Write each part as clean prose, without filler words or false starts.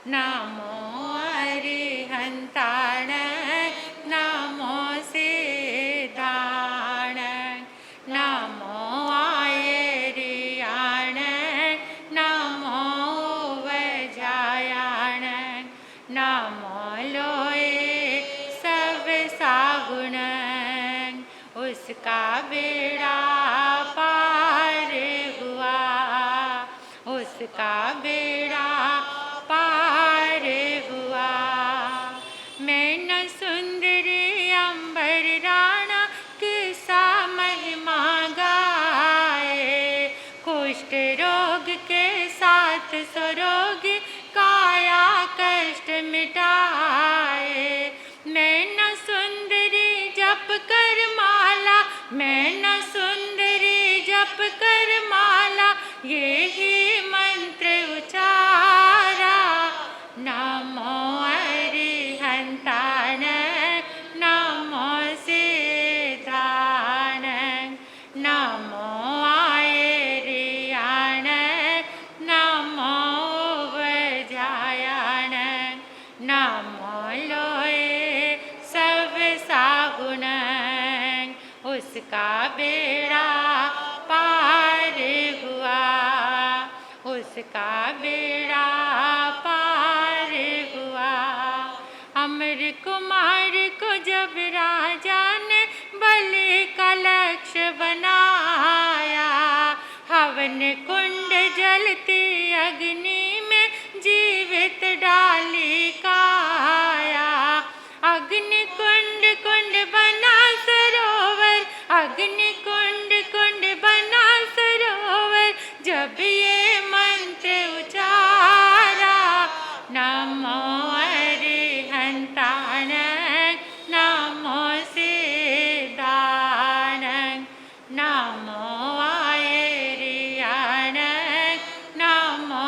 नमो अरिहन्ताण नमो सिद्धाण नमो आयरियाण नमो वजायाण नमो लोए सब सागुण उसका बेड़ा पार हुआ उसका बेड़ा पार हुआ। मैं न सुंदरी अंबर राणा किसा महिमा गाए कुष्ठ रोग के साथ स्वरोग काया कष्ट मिटाए। मैं न सुंदरी जप कर माला मैं न सुंदरी जप कर माला ये ही मंत्र उचारा नमो अरिहन्ताण नमो सिद्धाण नमो आयरियाण नमो वजायाण नमो लोए सब सागुण उसका बेड़ा पार हुआ उसका बेड़ा पार हुआ। अमर कुमार को जब राजा ने बलि का लक्ष्य बनाया हवन कुंड जलती अग्नि में जीवित डाली काया। अग्नि कुंड कुंड बना सरोवर अग्नि कुंड कुंड बना सरोवर जब ये मंत्र उचारा नमो अरिहन्ताण नमो सिद्धाण नमो आयरियाण नमो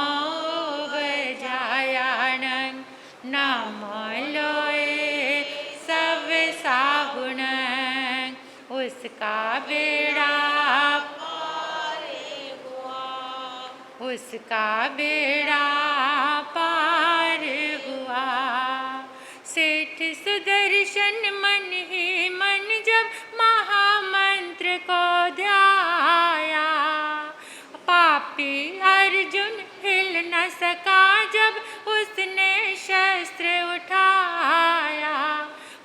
वजायाण नमो लोए सब सागुण उसका बेड़ा पार हुआ उसका बेड़ा पार हुआ। सेठ सुदर्शन मन ही मन जब महामंत्र को ध्याया पापी अर्जुन हिल न सका जब उसने शस्त्र उठाया।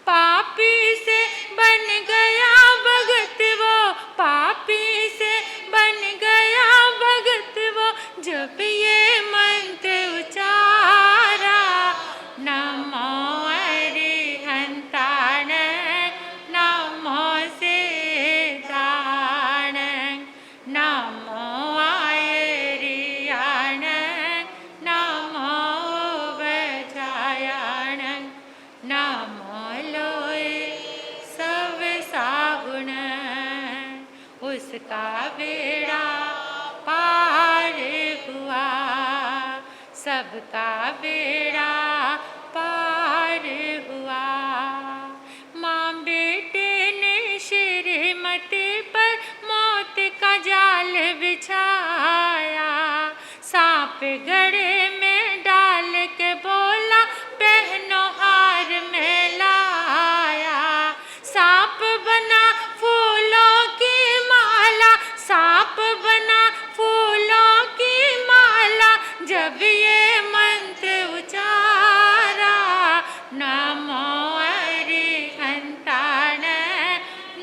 पापी से बन गया भगत वो पापी से बन गया भगत वो जब ये मंत्र उचारा नमो अरिहन्ताण नमो सिद्धाण नमो आयरियाण नमो वजायाण नमो लोए सब सागुण उसका बेड़ा पार हुआ सबका बेड़ा पार हुआ। माँ बेटे ने श्रीमती पर मौत का जाल बिछाया सांप गड़े में डाल के बोला पहनो हार में लाया। सांप बना फूलों की माला सांप बना फूलों की माला जब ये मंत्र उचारा नमो अरिहन्ताण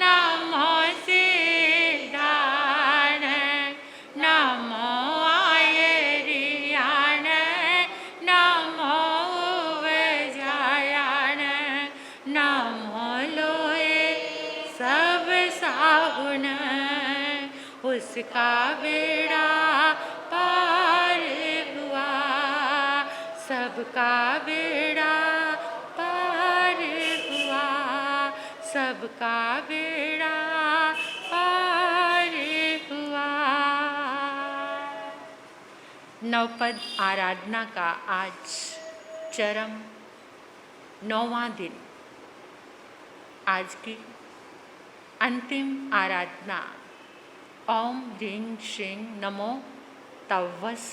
नमो सिद्धाण नमो आयरियाण नमो वजायाण नमो लोए सब सागुण उसका बेड़ा पार हुआ सबका बेड़ा पार हुआ सबका बेड़ा पार हुआ। नवपद आराधना का आज चरम 9वां दिन। आज की अंतिम आराधना ओम ह्रीं श्रीं नमो तवस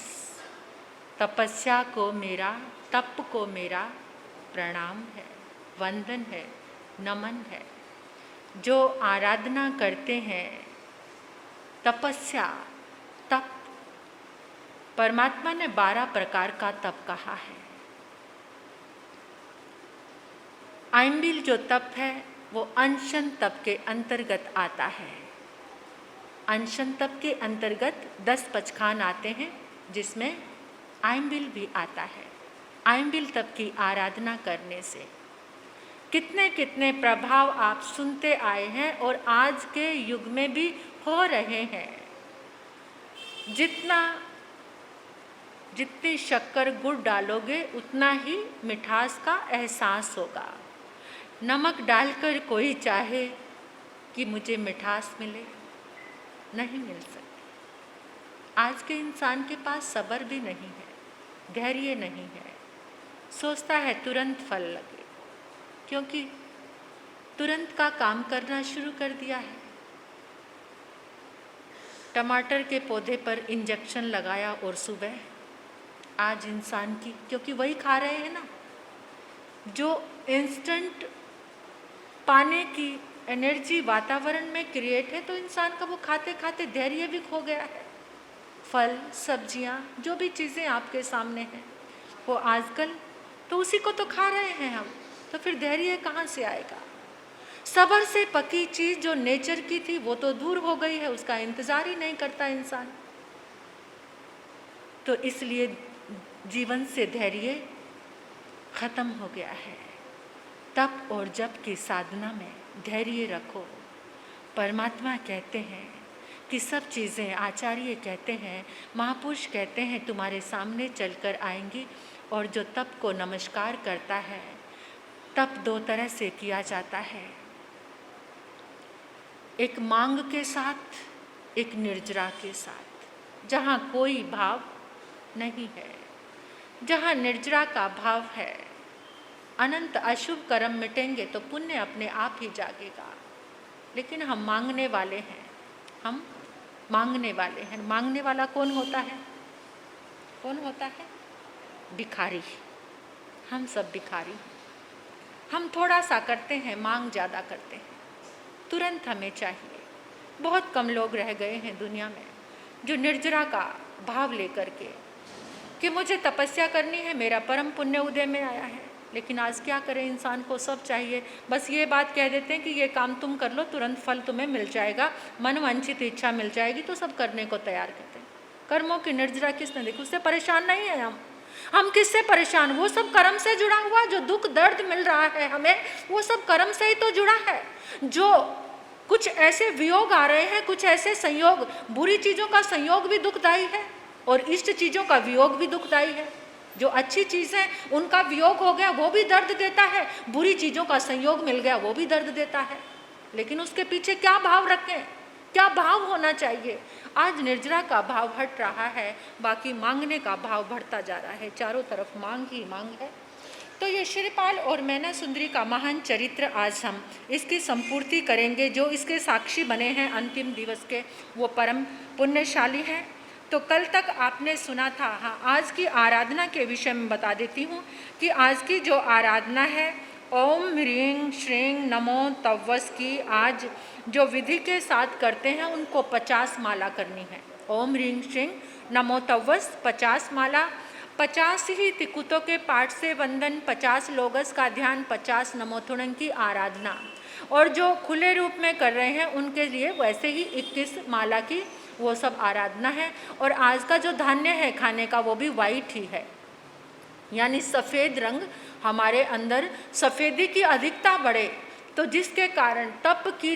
तपस्या को मेरा, तप को मेरा प्रणाम है, वंदन है, नमन है। जो आराधना करते हैं, तपस्या, तप, परमात्मा ने 12 प्रकार का तप कहा है। आइंबिल जो तप है वो अनशन तप के अंतर्गत आता है। अनशन तप के अंतर्गत 10 पचखान आते हैं, जिसमें आइंबिल भी आता है। आइंबिल तप की आराधना करने से कितने कितने प्रभाव आप सुनते आए हैं और आज के युग में भी हो रहे हैं। जितनी शक्कर गुड़ डालोगे उतना ही मिठास का एहसास होगा। नमक डालकर कोई चाहे कि मुझे मिठास मिले, नहीं मिल सकती। आज के इंसान के पास सब्र भी नहीं है, धैर्य नहीं है, सोचता है तुरंत फल लगे, क्योंकि तुरंत का काम करना शुरू कर दिया है। टमाटर के पौधे पर इंजेक्शन लगाया और सुबह आज इंसान की, क्योंकि वही खा रहे हैं ना, जो इंस्टेंट पाने की एनर्जी वातावरण में क्रिएट है, तो इंसान का वो खाते खाते धैर्य भी खो गया है। फल, सब्जियां, जो भी चीज़ें आपके सामने हैं वो आजकल तो उसी को तो खा रहे हैं हम, तो फिर धैर्य कहाँ से आएगा? सब्र से पकी चीज़ जो नेचर की थी वो तो दूर हो गई है, उसका इंतज़ार ही नहीं करता इंसान। तो इसलिए जीवन से धैर्य खत्म हो गया है। तप और जप की साधना में धैर्य रखो। परमात्मा कहते हैं कि सब चीज़ें, आचार्य कहते हैं, महापुरुष कहते हैं, तुम्हारे सामने चलकर आएंगी। और जो तप को नमस्कार करता है, तप 2 तरह से किया जाता है, एक मांग के साथ, एक निर्जरा के साथ, जहाँ कोई भाव नहीं है। जहाँ निर्जरा का भाव है, अनंत अशुभ कर्म मिटेंगे तो पुण्य अपने आप ही जागेगा। लेकिन हम मांगने वाले हैं, हम मांगने वाले हैं। मांगने वाला कौन होता है? कौन होता है? भिखारी। हम सब भिखारी। हम थोड़ा सा करते हैं, मांग ज़्यादा करते हैं, तुरंत हमें चाहिए। बहुत कम लोग रह गए हैं दुनिया में जो निर्जरा का भाव लेकर के कि मुझे तपस्या करनी है, मेरा परम पुण्य उदय में आया है। लेकिन आज क्या करें, इंसान को सब चाहिए। बस ये बात कह देते हैं कि ये काम तुम कर लो, तुरंत फल तुम्हें मिल जाएगा, मनवांछित इच्छा मिल जाएगी, तो सब करने को तैयार करते हैं। कर्मों की निर्जरा किसने देखी? उससे परेशान नहीं है हम किससे परेशान? वो सब कर्म से जुड़ा हुआ, जो दुख दर्द मिल रहा है हमें, वो सब कर्म से ही तो जुड़ा है। जो कुछ ऐसे वियोग आ रहे हैं, कुछ ऐसे संयोग, बुरी चीज़ों का संयोग भी दुखदायी है और इष्ट चीज़ों का वियोग भी दुखदायी है। जो अच्छी चीज़ है उनका वियोग हो गया, वो भी दर्द देता है, बुरी चीज़ों का संयोग मिल गया, वो भी दर्द देता है। लेकिन उसके पीछे क्या भाव रखें, क्या भाव होना चाहिए? आज निर्जरा का भाव हट रहा है, बाकी मांगने का भाव बढ़ता जा रहा है। चारों तरफ मांग ही मांग है। तो ये श्रीपाल और मैना सुंदरी का महान चरित्र आज हम इसकी संपूर्ति करेंगे। जो इसके साक्षी बने हैं अंतिम दिवस के, वो परम पुण्यशाली हैं। तो कल तक आपने सुना था। हाँ, आज की आराधना के विषय में बता देती हूँ कि आज की जो आराधना है, ओम ह्रीं श्रीं नमो तव्वस की आज जो विधि के साथ करते हैं उनको 50 माला करनी है। ओम ह्रीं श्रीं नमो तव्वस 50 माला, 50 ही तिकुतों के पाठ से वंदन, 50 लोगस का ध्यान, 50 नमोथुणं की आराधना। और जो खुले रूप में कर रहे हैं उनके लिए वैसे ही 21 माला की वो सब आराधना है। और आज का जो धान्य है खाने का वो भी वाइट ही है, यानी सफ़ेद रंग। हमारे अंदर सफ़ेदी की अधिकता बढ़े, तो जिसके कारण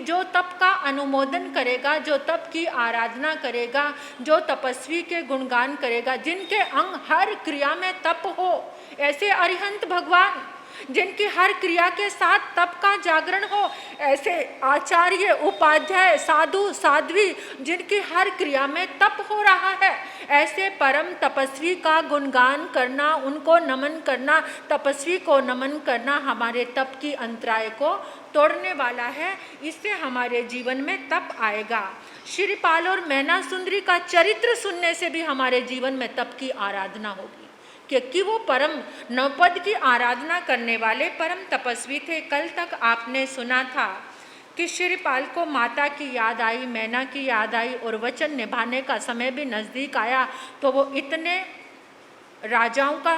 जो तप का अनुमोदन करेगा, जो तप की आराधना करेगा, जो तपस्वी के गुणगान करेगा, जिनके अंग हर क्रिया में तप हो, ऐसे अरिहंत भगवान जिनकी हर क्रिया के साथ तप का जागरण हो, ऐसे आचार्य उपाध्याय साधु साध्वी जिनकी हर क्रिया में तप हो रहा है, ऐसे परम तपस्वी का गुणगान करना, उनको नमन करना, तपस्वी को नमन करना हमारे तप की अंतराय को तोड़ने वाला है। इससे हमारे जीवन में तप आएगा। श्रीपाल और मैना सुंदरी का चरित्र सुनने से भी हमारे जीवन में तप की आराधना होगी। क्योंकि वो परम नवपद की आराधना करने वाले परम तपस्वी थे। कल तक आपने सुना था कि शिवपाल को माता की याद आई, मैना की याद आई और वचन निभाने का समय भी नज़दीक आया। तो वो इतने राजाओं का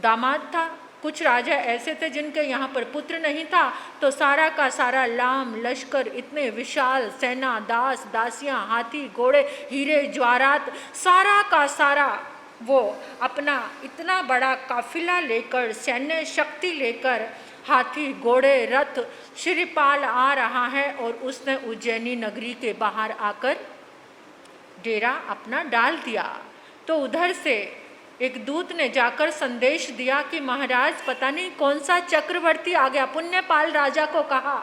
दामाद था। कुछ राजा ऐसे थे जिनके यहाँ पर पुत्र नहीं था, तो सारा का सारा लाम लश्कर, इतने विशाल सेना, दास दासियाँ, हाथी घोड़े, हीरे जवाहरात, सारा का सारा वो अपना इतना बड़ा काफिला लेकर, सैन्य शक्ति लेकर, हाथी घोड़े रथ, शिवपाल आ रहा है और उसने उज्जैनी नगरी के बाहर आकर डेरा अपना डाल दिया। तो उधर से एक दूत ने जाकर संदेश दिया कि महाराज पता नहीं कौन सा चक्रवर्ती आ गया। पुण्यपाल राजा को कहा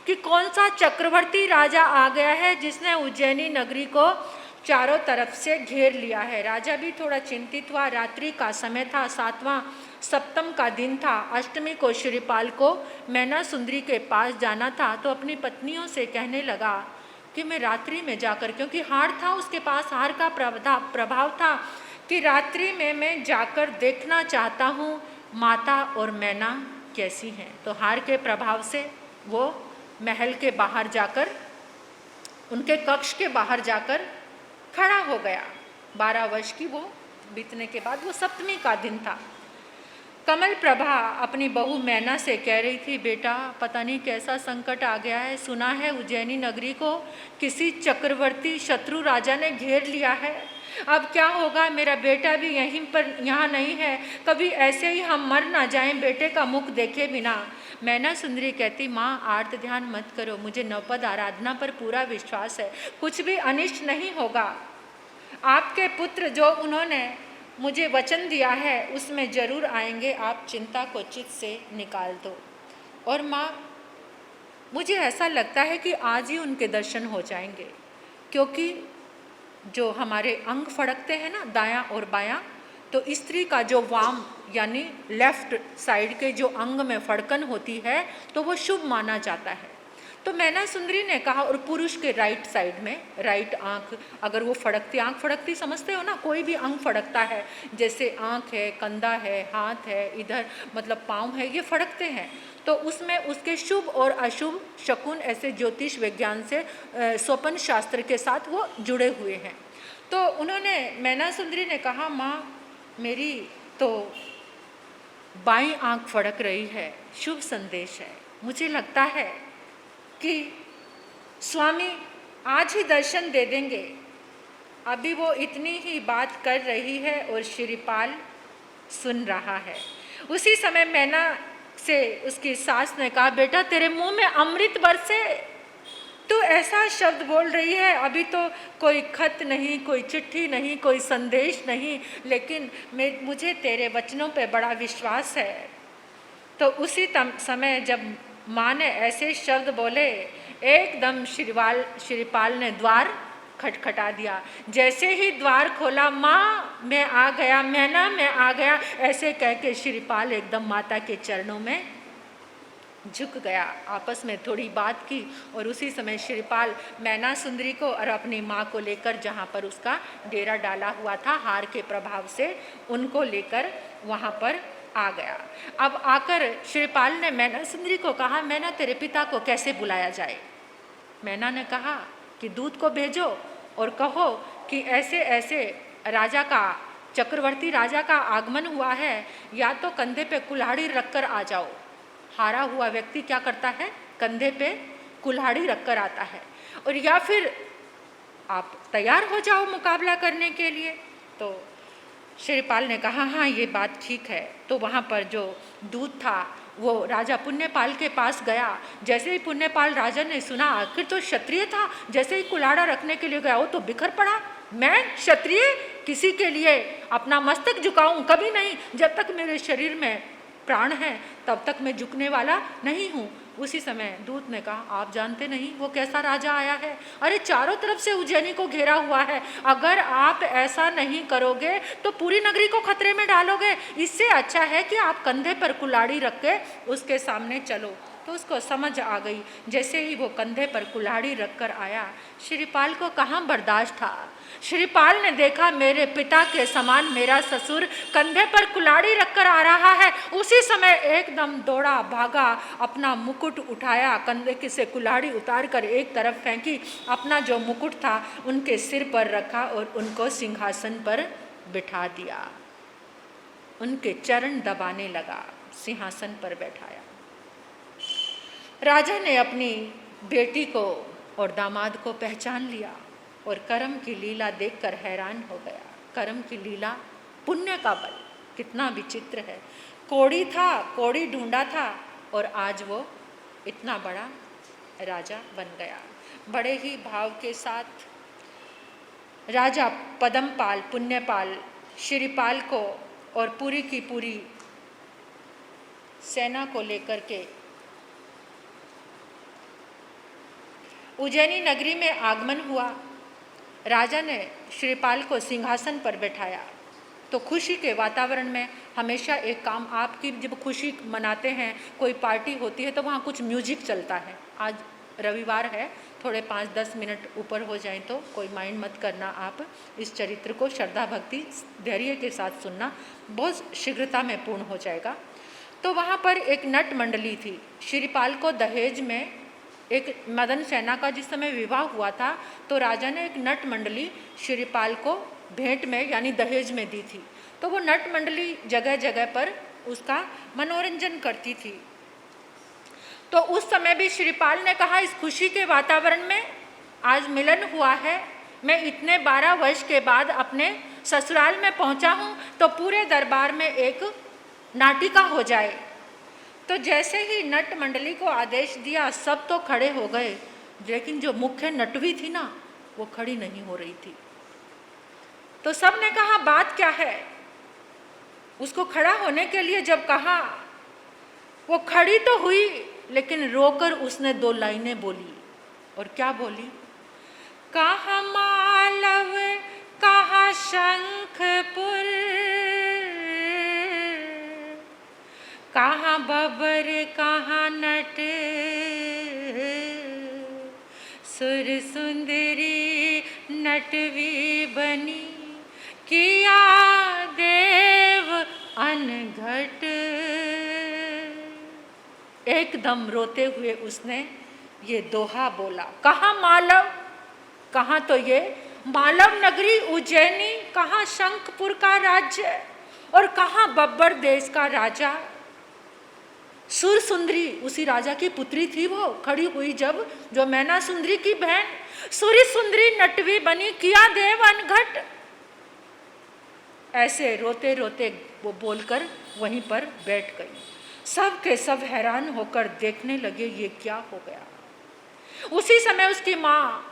कि कौन सा चक्रवर्ती राजा आ गया है जिसने उज्जैनी नगरी को चारों तरफ से घेर लिया है। राजा भी थोड़ा चिंतित हुआ। रात्रि का समय था, 7वां सप्तम का दिन था। अष्टमी को शिवपाल को मैना सुंदरी के पास जाना था, तो अपनी पत्नियों से कहने लगा कि मैं रात्रि में जाकर, क्योंकि हार था उसके पास, हार का प्रभाव था कि रात्रि में मैं जाकर देखना चाहता हूँ माता और मैना कैसी हैं। तो हार के प्रभाव से वो महल के बाहर जाकर, उनके कक्ष के बाहर जाकर खड़ा हो गया। 12 वर्ष की वो बीतने के बाद, वो सप्तमी का दिन था। कमल प्रभा अपनी बहू मैना से कह रही थी, बेटा पता नहीं कैसा संकट आ गया है, सुना है उज्जैनी नगरी को किसी चक्रवर्ती शत्रु राजा ने घेर लिया है। अब क्या होगा, मेरा बेटा भी यहीं पर यहाँ नहीं है, कभी ऐसे ही हम मर ना जाएं बेटे का मुख देखे बिना। मैना सुंदरी कहती, माँ आर्त ध्यान मत करो, मुझे नवपद आराधना पर पूरा विश्वास है, कुछ भी अनिष्ट नहीं होगा। आपके पुत्र जो उन्होंने मुझे वचन दिया है उसमें जरूर आएंगे, आप चिंता को चित्त से निकाल दो। और माँ मुझे ऐसा लगता है कि आज ही उनके दर्शन हो जाएंगे, क्योंकि जो हमारे अंग फड़कते हैं ना दायां और बायां, तो स्त्री का जो वाम यानी लेफ्ट साइड के जो अंग में फड़कन होती है तो वो शुभ माना जाता है। तो मैना सुंदरी ने कहा, और पुरुष के राइट साइड में राइट आंख अगर वो फड़कती, आंख फड़कती समझते हो ना, कोई भी अंग फड़कता है, जैसे आंख है, कंधा है, हाथ है, इधर मतलब पाँव है, ये फड़कते हैं। तो उसमें उसके शुभ और अशुभ शकुन ऐसे ज्योतिष विज्ञान से स्वपन शास्त्र के साथ वो जुड़े हुए हैं। तो उन्होंने मैना सुंदरी ने कहा, माँ मेरी तो बाईं आंख फड़क रही है, शुभ संदेश है, मुझे लगता है कि स्वामी आज ही दर्शन दे देंगे। अभी वो इतनी ही बात कर रही है और शिवपाल सुन रहा है। उसी समय मैना से उसकी सास ने कहा, बेटा तेरे मुंह में अमृत बरसे, तू ऐसा शब्द बोल रही है, अभी तो कोई खत नहीं, कोई चिट्ठी नहीं, कोई संदेश नहीं, लेकिन मुझे तेरे वचनों पे बड़ा विश्वास है। तो उसी समय जब माँ ने ऐसे शब्द बोले, एकदम शिवपाल ने द्वार खटखटा दिया। जैसे ही द्वार खोला, माँ मैं आ गया, मैना मैं आ गया, ऐसे कह के शिवपाल एकदम माता के चरणों में झुक गया। आपस में थोड़ी बात की और उसी समय शिवपाल मैना सुंदरी को और अपनी माँ को लेकर, जहाँ पर उसका डेरा डाला हुआ था हार के प्रभाव से, उनको लेकर वहाँ पर आ गया। अब आकर शिवपाल ने मैना सुंदरी को कहा, मैना तेरे पिता को कैसे बुलाया जाए। मैना ने कहा कि दूत को भेजो और कहो कि ऐसे ऐसे राजा का, चक्रवर्ती राजा का आगमन हुआ है, या तो कंधे पे कुल्हाड़ी रखकर आ जाओ। हारा हुआ व्यक्ति क्या करता है, कंधे पे कुल्हाड़ी रखकर आता है, और या फिर आप तैयार हो जाओ मुकाबला करने के लिए। तो शिवपाल ने कहा, हाँ ये बात ठीक है। तो वहाँ पर जो दूत था वो राजा पुण्यपाल के पास गया। जैसे ही पुण्यपाल राजा ने सुना, आखिर तो क्षत्रिय था, जैसे ही कुल्हाड़ा रखने के लिए गया वो तो बिखर पड़ा। मैं क्षत्रिय किसी के लिए अपना मस्तक झुकाऊं? कभी नहीं, जब तक मेरे शरीर में प्राण है तब तक मैं झुकने वाला नहीं हूँ। उसी समय दूत ने कहा, आप जानते नहीं वो कैसा राजा आया है, अरे चारों तरफ से उज्जैनी को घेरा हुआ है, अगर आप ऐसा नहीं करोगे तो पूरी नगरी को खतरे में डालोगे। इससे अच्छा है कि आप कंधे पर कुल्हाड़ी रख के उसके सामने चलो, तो उसको समझ आ गई। जैसे ही वो कंधे पर कुल्हाड़ी रखकर आया, श्रीपाल को कहाँ बर्दाश्त था। श्रीपाल ने देखा मेरे पिता के समान मेरा ससुर कंधे पर कुल्हाड़ी रखकर आ रहा है। उसी समय एकदम दौड़ा भागा, अपना मुकुट उठाया, कंधे से कुल्हाड़ी उतार कर एक तरफ फेंकी, अपना जो मुकुट था उनके सिर पर रखा और उनको सिंहासन पर बिठा दिया। उनके चरण दबाने लगा, सिंहासन पर बैठाया। राजा ने अपनी बेटी को और दामाद को पहचान लिया और कर्म की लीला देखकर हैरान हो गया। कर्म की लीला, पुण्य का बल कितना विचित्र है। कोड़ी था, कोड़ी ढूंढा था और आज वो इतना बड़ा राजा बन गया। बड़े ही भाव के साथ राजा पद्मपाल, पुण्यपाल, श्रीपाल को और पूरी की पूरी सेना को लेकर के उज्जैनी नगरी में आगमन हुआ। राजा ने श्रीपाल को सिंहासन पर बैठाया। तो खुशी के वातावरण में हमेशा एक काम, आपकी जब खुशी मनाते हैं, कोई पार्टी होती है तो वहाँ कुछ म्यूजिक चलता है। आज रविवार है, थोड़े 5-10 मिनट ऊपर हो जाएं तो कोई माइंड मत करना। आप इस चरित्र को श्रद्धा भक्ति धैर्य के साथ सुनना, बहुत शीघ्रता में पूर्ण हो जाएगा। तो वहाँ पर एक नट मंडली थी। श्रीपाल को दहेज में एक मदन सेना का जिस समय विवाह हुआ था तो राजा ने एक नट मंडली श्रीपाल को भेंट में यानी दहेज में दी थी। तो वो नट मंडली जगह जगह पर उसका मनोरंजन करती थी। तो उस समय भी श्रीपाल ने कहा, इस खुशी के वातावरण में आज मिलन हुआ है, मैं इतने 12 वर्ष के बाद अपने ससुराल में पहुंचा हूं, तो पूरे दरबार में एक नाटिका हो जाए। तो जैसे ही नट मंडली को आदेश दिया, सब तो खड़े हो गए, लेकिन जो मुख्य नटवी थी ना, वो खड़ी नहीं हो रही थी। तो सब ने कहा बात क्या है। उसको खड़ा होने के लिए जब कहा, वो खड़ी तो हुई, लेकिन रोकर उसने 2 लाइनें बोली। और क्या बोली? कहाँ मालव, कहाँ शंखपुर, कहाँ बबर, कहाँ नट, सुर सुंदरी नटवी बनी, किया देव अनघट। एकदम रोते हुए उसने ये दोहा बोला। कहाँ मालव, कहाँ तो ये मालव नगरी उज्जैनी, कहाँ शंखपुर का राज्य और कहाँ बब्बर देश का राजा। सुर सुंदरी उसी राजा की पुत्री थी, वो खड़ी हुई जब, जो मैना सुंदरी की बहन। सुरी सुंदरी नटवी बनी, किया देव अनघट। ऐसे रोते रोते वो बोलकर वहीं पर बैठ गई। सब के सब हैरान होकर देखने लगे, ये क्या हो गया। उसी समय उसकी माँ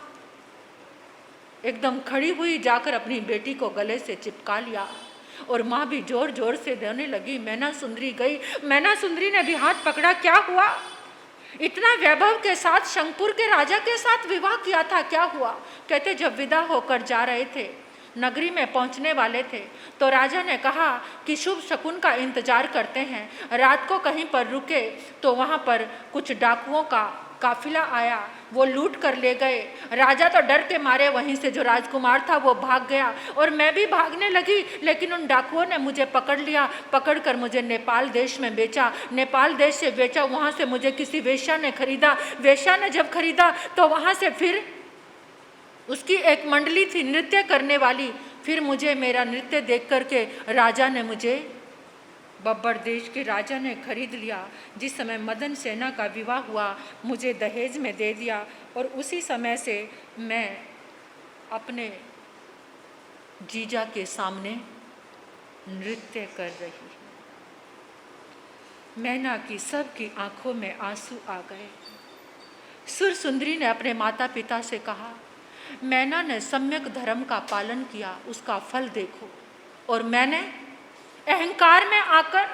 एकदम खड़ी हुई, जाकर अपनी बेटी को गले से चिपका लिया और माँ भी जोर जोर से रोने लगी। मैना सुंदरी गई, मैना सुंदरी ने भी हाथ पकड़ा। क्या हुआ? इतना वैभव के साथ शंखपुर के राजा के साथ विवाह किया था, क्या हुआ? कहते जब विदा होकर जा रहे थे, नगरी में पहुंचने वाले थे, तो राजा ने कहा कि शुभ शकुन का इंतजार करते हैं, रात को कहीं पर रुके। तो वहाँ पर कुछ डाकुओं का काफिला आया, वो लूट कर ले गए। राजा तो डर के मारे वहीं से, जो राजकुमार था वो भाग गया और मैं भी भागने लगी, लेकिन उन डाकुओं ने मुझे पकड़ लिया। पकड़कर मुझे नेपाल देश में बेचा, नेपाल देश से बेचा, वहाँ से मुझे किसी वेश्या ने खरीदा। वेश्या ने जब खरीदा तो वहाँ से फिर उसकी एक मंडली थी नृत्य करने वाली, फिर मुझे मेरा नृत्य देख करके राजा ने मुझे, बब्बर देश के राजा ने खरीद लिया। जिस समय मदन सेना का विवाह हुआ, मुझे दहेज में दे दिया और उसी समय से मैं अपने जीजा के सामने नृत्य कर रही हूँ। मैना की सबकी आंखों में आंसू आ गए। सुर सुंदरी ने अपने माता पिता से कहा, मैना ने सम्यक धर्म का पालन किया, उसका फल देखो, और मैंने अहंकार में आकर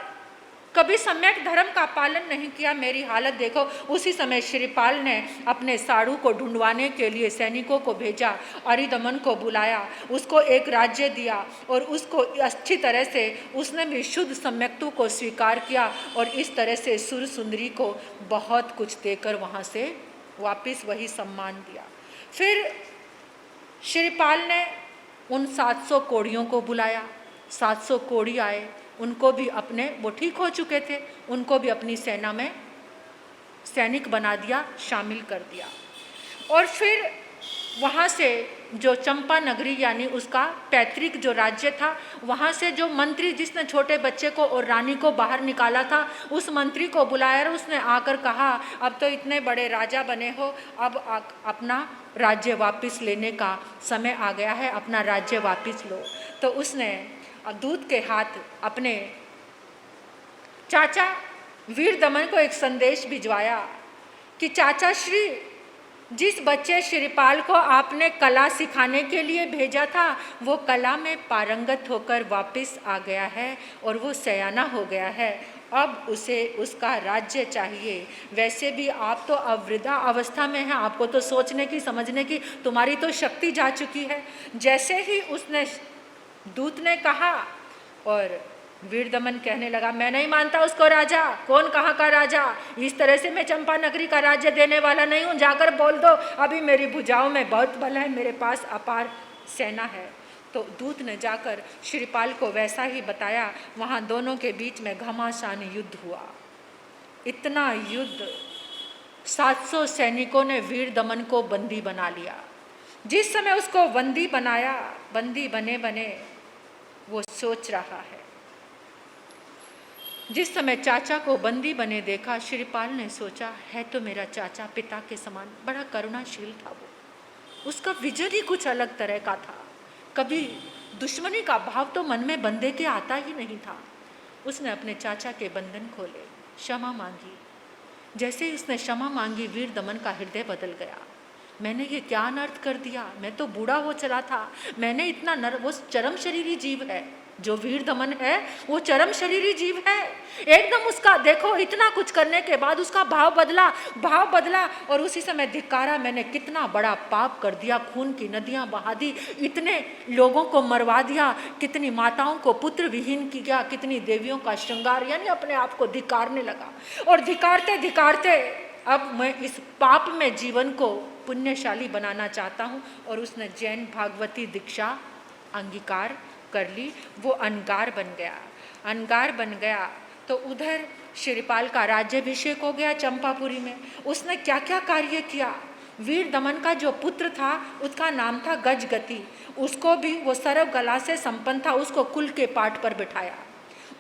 कभी सम्यक धर्म का पालन नहीं किया, मेरी हालत देखो। उसी समय श्रीपाल ने अपने साड़ू को ढूंढवाने के लिए सैनिकों को भेजा, अरिदमन को बुलाया, उसको एक राज्य दिया और उसको अच्छी तरह से उसने भी शुद्ध सम्यक्तु को स्वीकार किया और इस तरह से सुर सुंदरी को बहुत कुछ देकर वहाँ से वापस वही सम्मान दिया। फिर श्रीपाल ने उन 700 कोड़ियों को बुलाया, 700 कोड़ी आए, उनको भी अपने, वो ठीक हो चुके थे, उनको भी अपनी सेना में सैनिक बना दिया, शामिल कर दिया। और फिर वहाँ से जो चंपा नगरी यानी उसका पैतृक जो राज्य था, वहाँ से जो मंत्री जिसने छोटे बच्चे को और रानी को बाहर निकाला था, उस मंत्री को बुलाया और उसने आकर कहा, अब तो इतने बड़े राजा बने हो, अब अपना राज्य वापस लेने का समय आ गया है, अपना राज्य वापस लो। तो उसने दूत के हाथ अपने चाचा वीर दमन को एक संदेश भिजवाया कि चाचा श्री, जिस बच्चे श्रीपाल को आपने कला सिखाने के लिए भेजा था, वो कला में पारंगत होकर वापस आ गया है और वो सयाना हो गया है, अब उसे उसका राज्य चाहिए। वैसे भी आप तो अब वृद्धा अवस्था में हैं, आपको तो सोचने की समझने की तुम्हारी तो शक्ति जा चुकी है। जैसे ही उसने दूत ने कहा और वीर दमन कहने लगा, मैं नहीं मानता उसको राजा, कौन कहाँ का राजा, इस तरह से मैं चंपा नगरी का राज्य देने वाला नहीं हूँ, जाकर बोल दो अभी मेरी भुजाओं में बहुत बल है, मेरे पास अपार सेना है। तो दूत ने जाकर श्रीपाल को वैसा ही बताया। वहाँ दोनों के बीच में घमासान युद्ध हुआ, इतना युद्ध, 700 सैनिकों ने वीर दमन को बंदी बना लिया। जिस समय उसको बंदी बनाया, बंदी बने बने वो सोच रहा है। जिस समय चाचा को बंदी बने देखा, श्रीपाल ने सोचा, है तो मेरा चाचा पिता के समान, बड़ा करुणाशील था वो, उसका विजन ही कुछ अलग तरह का था, कभी दुश्मनी का भाव तो मन में बंदे के आता ही नहीं था। उसने अपने चाचा के बंधन खोले, क्षमा मांगी। जैसे ही उसने क्षमा मांगी, वीर दमन का हृदय बदल गया। मैंने ये क्या अनर्थ कर दिया, मैं तो बूढ़ा हो चला था, मैंने इतना वो चरम शरीरी जीव है, जो वीर दमन है वो चरम शरीरी जीव है। एकदम उसका देखो, इतना कुछ करने के बाद उसका भाव बदला और उसी समय धिक्कारा, मैंने कितना बड़ा पाप कर दिया, खून की नदियां बहा दी, इतने लोगों को मरवा दिया, कितनी माताओं को पुत्र विहीन किया, कितनी देवियों का श्रृंगार, यानी अपने आप को धिक्कारने लगा। और धिक्कारते धिक्कारते अब मैं इस पाप में जीवन को पुण्यशाली बनाना चाहता हूँ। और उसने जैन भागवती दीक्षा अंगीकार कर ली, वो अनगार बन गया। तो उधर श्रीपाल का राज्याभिषेक हो गया चंपापुरी में। उसने क्या क्या कार्य किया। वीर दमन का जो पुत्र था उसका नाम था गजगति, उसको भी वो सर्व कला से संपन्न था, उसको कुल के पाठ पर बिठाया।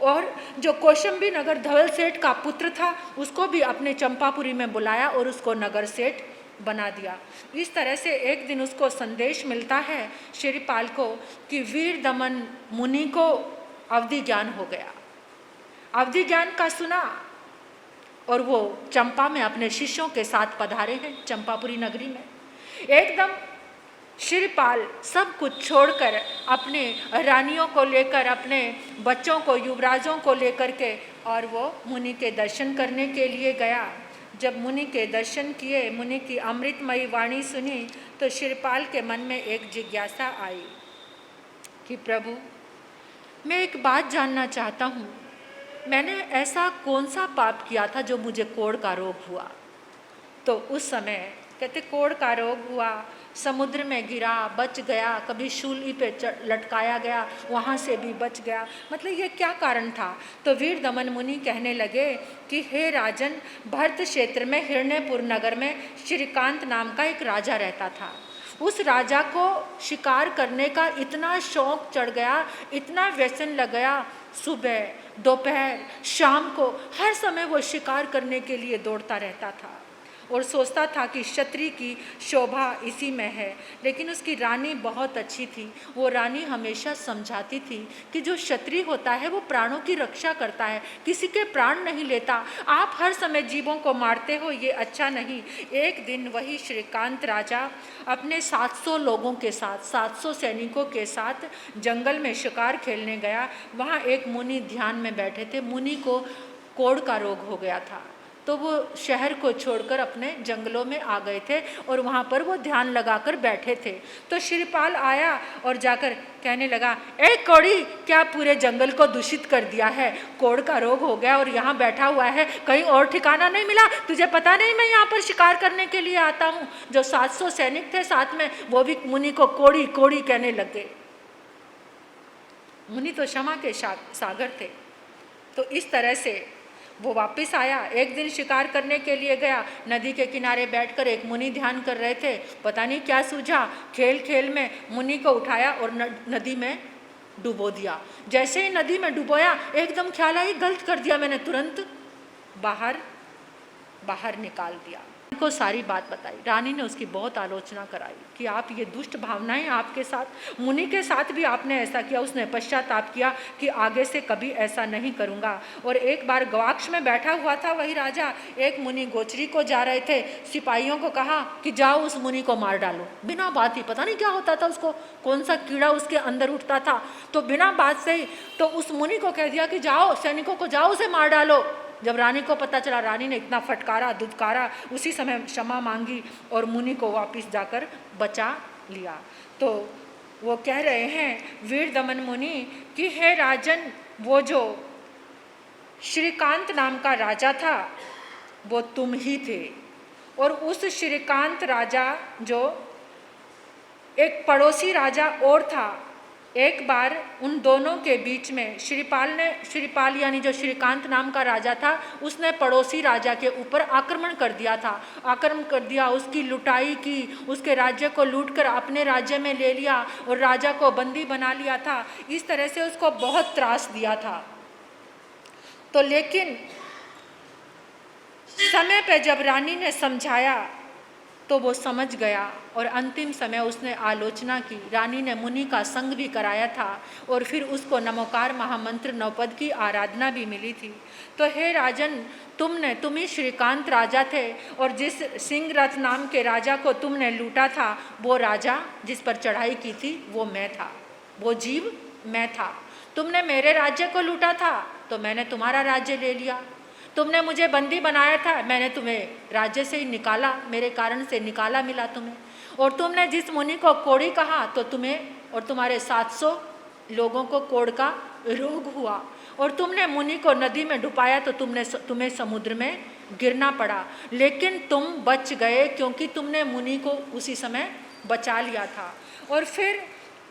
और जो कौशंबी नगर धवल सेठ का पुत्र था उसको भी अपने चंपापुरी में बुलाया और उसको नगर सेठ बना दिया। इस तरह से एक दिन उसको संदेश मिलता है श्रीपाल को कि वीर दमन मुनि को अवधि ज्ञान हो गया। अवधि ज्ञान का सुना और वो चंपा में अपने शिष्यों के साथ पधारे हैं चंपापुरी नगरी में। एकदम श्रीपाल सब कुछ छोड़कर अपने रानियों को लेकर, अपने बच्चों को, युवराजों को लेकर के, और वो मुनि के दर्शन करने के लिए गया। जब मुनि के दर्शन किए, मुनि की अमृतमयी वाणी सुनी, तो श्रीपाल के मन में एक जिज्ञासा आई कि प्रभु, मैं एक बात जानना चाहता हूँ, मैंने ऐसा कौन सा पाप किया था जो मुझे कोढ़ का रोग हुआ। तो उस समय कहते कोढ़ का रोग हुआ, समुद्र में गिरा, बच गया, कभी शूली पे लटकाया गया, वहाँ से भी बच गया, मतलब ये क्या कारण था। तो वीर दमन मुनि कहने लगे कि हे राजन, भरत क्षेत्र में हिरण्यपुर नगर में श्रीकांत नाम का एक राजा रहता था। उस राजा को शिकार करने का इतना शौक चढ़ गया, इतना व्यसन लग गया, सुबह दोपहर शाम को हर समय वो शिकार करने के लिए दौड़ता रहता था और सोचता था कि क्षत्रिय की शोभा इसी में है। लेकिन उसकी रानी बहुत अच्छी थी। वो रानी हमेशा समझाती थी कि जो क्षत्रिय होता है वो प्राणों की रक्षा करता है, किसी के प्राण नहीं लेता। आप हर समय जीवों को मारते हो, ये अच्छा नहीं। एक दिन वही श्रीकांत राजा अपने 700 लोगों के साथ, 700 सैनिकों के साथ जंगल में शिकार खेलने गया। वहाँ एक मुनि ध्यान में बैठे थे। मुनि को कोढ़ का रोग हो गया था। तो वो शहर को छोड़कर अपने जंगलों में आ गए थे और वहाँ पर वो ध्यान लगाकर बैठे थे। तो श्रीपाल आया और जाकर कहने लगा, ए कोढ़ी, क्या पूरे जंगल को दूषित कर दिया है? कोढ़ का रोग हो गया और यहाँ बैठा हुआ है, कहीं और ठिकाना नहीं मिला? तुझे पता नहीं मैं यहाँ पर शिकार करने के लिए आता हूँ? जो 700 सैनिक थे साथ में, वो भी मुनि को कोढ़ी कोढ़ी कहने लगे। मुनि तो क्षमा के सागर थे। तो इस तरह से वो वापस आया। एक दिन शिकार करने के लिए गया, नदी के किनारे बैठकर एक मुनि ध्यान कर रहे थे। पता नहीं क्या सूझा, खेल खेल में मुनि को उठाया और नदी में डुबो दिया। जैसे ही नदी में डुबोया, एकदम ख्याल आई गलत कर दिया मैंने, तुरंत बाहर निकाल दिया। को सारी बात बताई। रानी ने उसकी बहुत आलोचना कराई कि आप ये दुष्ट भावनाएं आपके साथ, मुनि के साथ भी आपने ऐसा किया। उसने पश्चाताप किया कि आगे से कभी ऐसा नहीं करूँगा। और एक बार गवाक्ष में बैठा हुआ था वही राजा, एक मुनि गोचरी को जा रहे थे, सिपाहियों को कहा कि जाओ उस मुनि को मार डालो। बिना बात ही, पता नहीं क्या होता था उसको, कौन सा कीड़ा उसके अंदर उठता था, तो बिना बात से ही तो उस मुनि को कह दिया कि जाओ, सैनिकों को जाओ उसे मार डालो। जब रानी को पता चला, रानी ने इतना फटकारा, दुदकारा, उसी समय क्षमा मांगी और मुनि को वापस जाकर बचा लिया। तो वो कह रहे हैं वीर दमन मुनि कि हे राजन, वो जो श्रीकांत नाम का राजा था वो तुम ही थे। और उस श्रीकांत राजा जो एक पड़ोसी राजा और था, एक बार उन दोनों के बीच में श्रीपाल यानी जो श्रीकांत नाम का राजा था, उसने पड़ोसी राजा के ऊपर आक्रमण कर दिया था। आक्रमण कर दिया, उसकी लुटाई की, उसके राज्य को लूटकर अपने राज्य में ले लिया और राजा को बंदी बना लिया था। इस तरह से उसको बहुत त्रास दिया था। तो लेकिन समय पे जब रानी ने समझाया तो वो समझ गया और अंतिम समय उसने आलोचना की। रानी ने मुनि का संग भी कराया था और फिर उसको नमोकार महामंत्र नवपद की आराधना भी मिली थी। तो हे राजन, तुम ही श्रीकांत राजा थे और जिस सिंह रथ नाम के राजा को तुमने लूटा था, वो राजा जिस पर चढ़ाई की थी वो मैं था, वो जीव मैं था। तुमने मेरे राज्य को लूटा था तो मैंने तुम्हारा राज्य ले लिया। तुमने मुझे बंदी बनाया था, मैंने तुम्हें राज्य से ही निकाला, मेरे कारण से निकाला मिला तुम्हें। और तुमने जिस मुनि को कोढ़ी कहा तो तुम्हें और तुम्हारे 700 लोगों को कोढ़ का रोग हुआ। और तुमने मुनि को नदी में डुबाया तो तुम्हें समुद्र में गिरना पड़ा। लेकिन तुम बच गए क्योंकि तुमने मुनि को उसी समय बचा लिया था। और फिर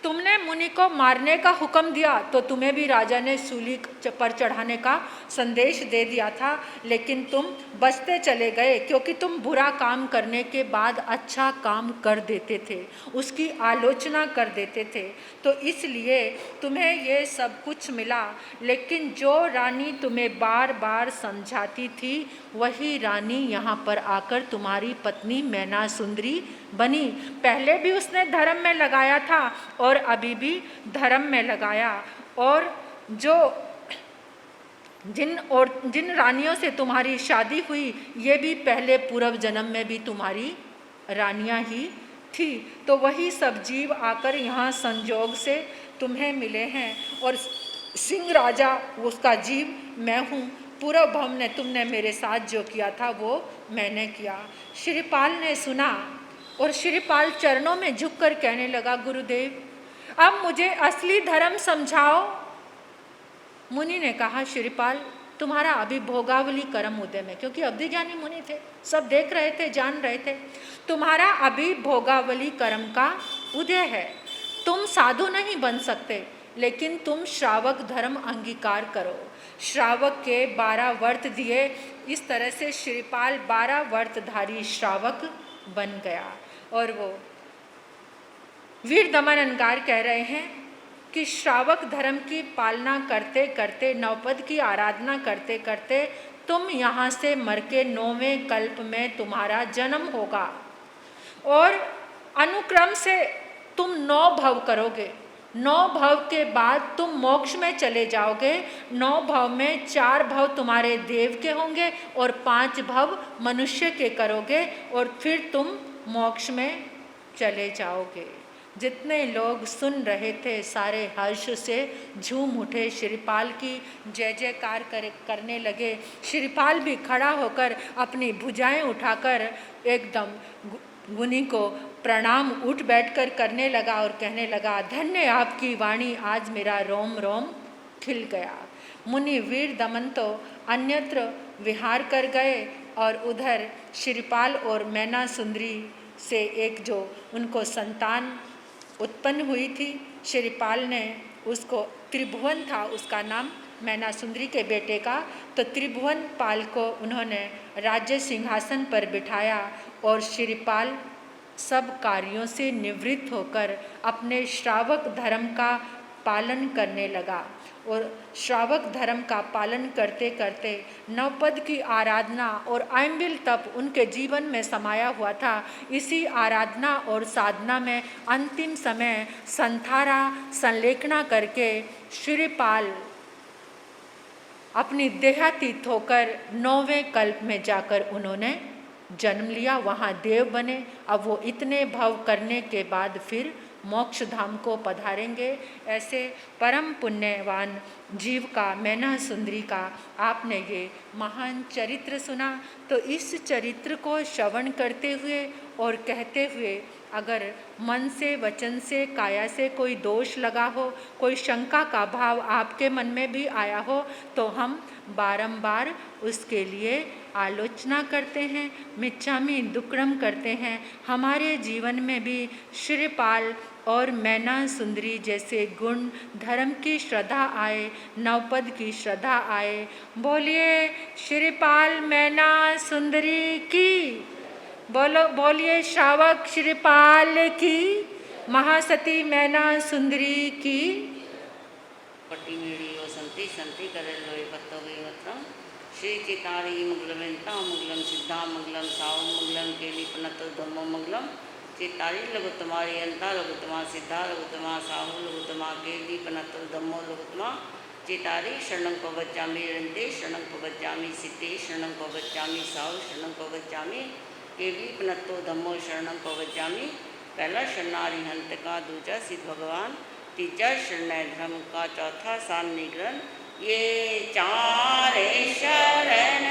तुमने मुनि को मारने का हुक्म दिया तो तुम्हें भी राजा ने सूली पर चढ़ाने का संदेश दे दिया था, लेकिन तुम बचते चले गए क्योंकि तुम बुरा काम करने के बाद अच्छा काम कर देते थे, उसकी आलोचना कर देते थे, तो इसलिए तुम्हें ये सब कुछ मिला। लेकिन जो रानी तुम्हें बार बार समझाती थी वही रानी यहाँ पर आकर तुम्हारी पत्नी मैना सुंदरी बनी। पहले भी उसने धर्म में लगाया था और अभी भी धर्म में लगाया। और जिन रानियों से तुम्हारी शादी हुई, ये भी पहले पूर्व जन्म में भी तुम्हारी रानियां ही थी। तो वही सब जीव आकर यहाँ संजोग से तुम्हें मिले हैं। और सिंह राजा उसका जीव मैं हूँ। पूर्व भव ने तुमने मेरे साथ जो किया था वो मैंने किया। श्रीपाल ने सुना और श्रीपाल चरणों में झुककर कहने लगा, गुरुदेव अब मुझे असली धर्म समझाओ। मुनि ने कहा, श्रीपाल तुम्हारा अभी भोगावली कर्म उदय में, क्योंकि अवधि ज्ञानी मुनि थे, सब देख रहे थे, जान रहे थे, तुम्हारा अभी भोगावली कर्म का उदय है। तुम साधु नहीं बन सकते, लेकिन तुम श्रावक धर्म अंगीकार करो। श्रावक के 12 व्रत दिए। इस तरह से श्रीपाल 12 व्रतधारी श्रावक बन गया। और वो वीर दमन अंगार कह रहे हैं कि श्रावक धर्म की पालना करते करते, नवपद की आराधना करते करते तुम यहाँ से मर के 9वें कल्प में तुम्हारा जन्म होगा और अनुक्रम से तुम 9 भव करोगे। 9 भव के बाद तुम मोक्ष में चले जाओगे। 9 भव में 4 भव तुम्हारे देव के होंगे और 5 भव मनुष्य के करोगे और फिर तुम मोक्ष में चले जाओगे। जितने लोग सुन रहे थे सारे हर्ष से झूम उठे, श्रीपाल की जय जयकार करने लगे। श्रीपाल भी खड़ा होकर अपनी भुजाएं उठाकर एकदम मुनि को प्रणाम उठ बैठकर करने लगा और कहने लगा, धन्य आपकी वाणी, आज मेरा रोम रोम खिल गया। मुनि वीर दमन तो अन्यत्र विहार कर गए और उधर श्रीपाल और मैना सुंदरी से एक जो उनको संतान उत्पन्न हुई थी, श्रीपाल ने उसको, त्रिभुवन था उसका नाम मैना सुंदरी के बेटे का, तो त्रिभुवन पाल को उन्होंने राज्य सिंहासन पर बिठाया और श्रीपाल सब कार्यों से निवृत्त होकर अपने श्रावक धर्म का पालन करने लगा। और श्रावक धर्म का पालन करते करते नवपद की आराधना और आइम्बिल तप उनके जीवन में समाया हुआ था। इसी आराधना और साधना में अंतिम समय संथारा संलेखना करके श्रीपाल अपनी देहातीत होकर 9वें कल्प में जाकर उन्होंने जन्म लिया, वहाँ देव बने। अब वो इतने भव करने के बाद फिर मोक्ष धाम को पधारेंगे। ऐसे परम पुण्यवान जीव का, मैना सुंदरी का आपने ये महान चरित्र सुना। तो इस चरित्र को श्रवण करते हुए और कहते हुए अगर मन से, वचन से, काया से कोई दोष लगा हो, कोई शंका का भाव आपके मन में भी आया हो, तो हम बारंबार उसके लिए आलोचना करते हैं, मिच्छामि दुक्कडम करते हैं। हमारे जीवन में भी श्रीपाल और मैना सुंदरी जैसे गुण, धर्म की श्रद्धा आए, नवपद की श्रद्धा आए। बोलिए श्रीपाल मैना सुंदरी की, बोलो बोलिए श्रावक श्रीपाल की, महासती मैना सुंदरी की। पट्टी मेड़ी वसंती संती करे लोई पत्तो गई वत्रम श्री चितारी मंगलमेंता मंगलम सिद्धा मंगलम साव मंगलम केली पनत धम्मो मंगलम चितारी लघुतमारी अंता लघुतमा सिद्धा लघुतमा साहु लघुतमा केली पनत धम्मो लघुतमा चितारी शरणं पवज्जामि रंते शरणं पवज्जामि सिद्धे शरणं पवज्जामि साहु शरणं पवज्जामि केली पनत्तो धम्मो शरणं पवज्जामि। पहला शरणारी हंत का, दूजा सिद्ध भगवान, तीजा शरणय धर्म का, चौथा सान निग्रहण। ये चार शरण